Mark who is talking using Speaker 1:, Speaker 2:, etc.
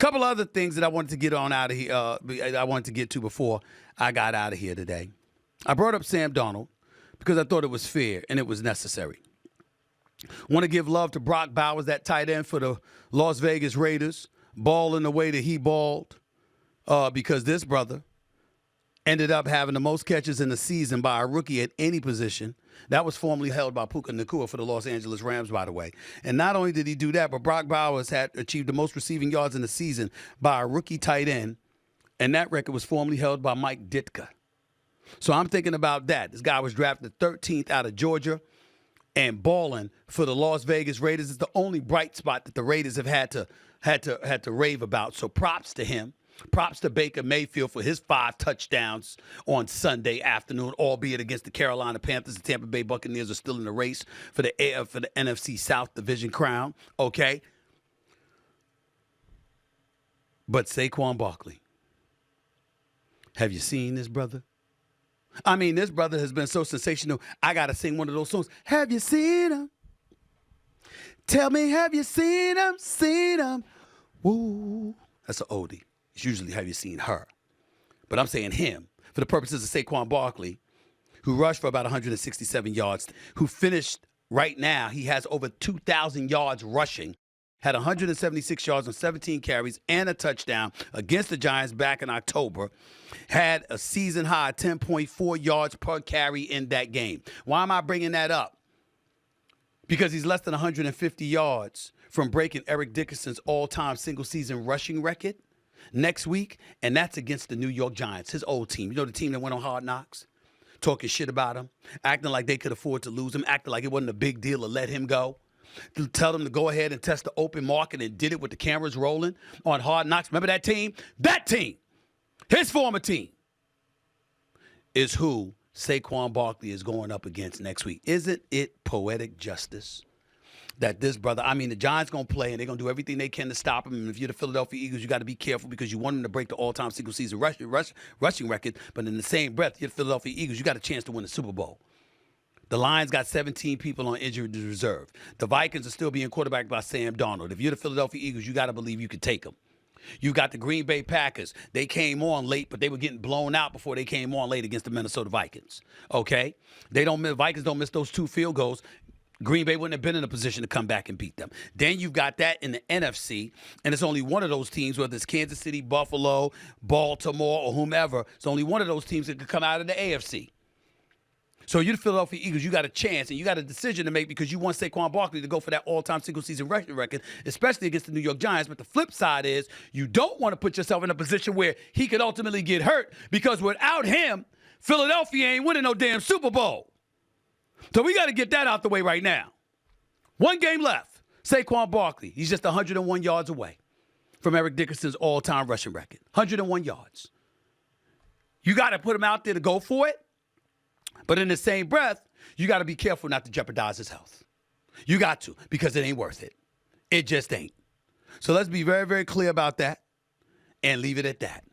Speaker 1: Couple other things that I wanted to get on out of here. I wanted to get to before I got out of here today. I brought up Sam Darnold because I thought it was fair and it was necessary. Want to give love to Brock Bowers, that tight end for the Las Vegas Raiders, balling the way that he balled, because this brother ended up having the most catches in the season by a rookie at any position. That was formerly held by Puka Nacua for the Los Angeles Rams, by the way. And not only did he do that, but Brock Bowers had achieved the most receiving yards in the season by a rookie tight end, and that record was formerly held by Mike Ditka. So I'm thinking about that. This guy was drafted 13th out of Georgia and balling for the Las Vegas Raiders. Is the only bright spot that the Raiders have had to rave about. So props to him. Props to Baker Mayfield for his 5 touchdowns on Sunday afternoon, albeit against the Carolina Panthers. The Tampa Bay Buccaneers are still in the race for the NFC South Division crown. Okay. But Saquon Barkley, have you seen this brother? I mean, this brother has been so sensational. I got to sing one of those songs. Have you seen him? Tell me, have you seen him? Seen him? Woo. That's an oldie. It's usually have you seen her. But I'm saying him for the purposes of Saquon Barkley, who rushed for about 167 yards, who finished right now. He has over 2,000 yards rushing. Had 176 yards on 17 carries and a touchdown against the Giants back in October. Had a season-high 10.4 yards per carry in that game. Why am I bringing that up? Because he's less than 150 yards from breaking Eric Dickerson's all-time single-season rushing record next week, and that's against the New York Giants, his old team. You know, the team that went on Hard Knocks? Talking shit about him, acting like they could afford to lose him, acting like it wasn't a big deal to let him go. To tell them to go ahead and test the open market and did it with the cameras rolling on Hard Knocks. Remember that team? That team, his former team, is who Saquon Barkley is going up against next week. Isn't it poetic justice that this brother, I mean, the Giants going to play and they're going to do everything they can to stop him. And if you're the Philadelphia Eagles, you got to be careful because you want him to break the all-time single-season rushing record. But in the same breath, you're the Philadelphia Eagles, you got a chance to win the Super Bowl. The Lions got 17 people on injured reserve. The Vikings are still being quarterbacked by Sam Darnold. If you're the Philadelphia Eagles, you got to believe you could take them. You got the Green Bay Packers. They came on late, but they were getting blown out before they came on late against the Minnesota Vikings. Okay? Vikings don't miss those 2 field goals. Green Bay wouldn't have been in a position to come back and beat them. Then you've got that in the NFC, and it's only one of those teams, whether it's Kansas City, Buffalo, Baltimore, or whomever, it's only one of those teams that could come out of the AFC. So you're the Philadelphia Eagles. You got a chance, and you got a decision to make because you want Saquon Barkley to go for that all-time single-season rushing record, especially against the New York Giants. But the flip side is you don't want to put yourself in a position where he could ultimately get hurt because without him, Philadelphia ain't winning no damn Super Bowl. So we got to get that out the way right now. 1 game left. Saquon Barkley, he's just 101 yards away from Eric Dickerson's all-time rushing record. 101 yards. You got to put him out there to go for it. But in the same breath, you got to be careful not to jeopardize his health. You got to, because it ain't worth it. It just ain't. So let's be very, very clear about that and leave it at that.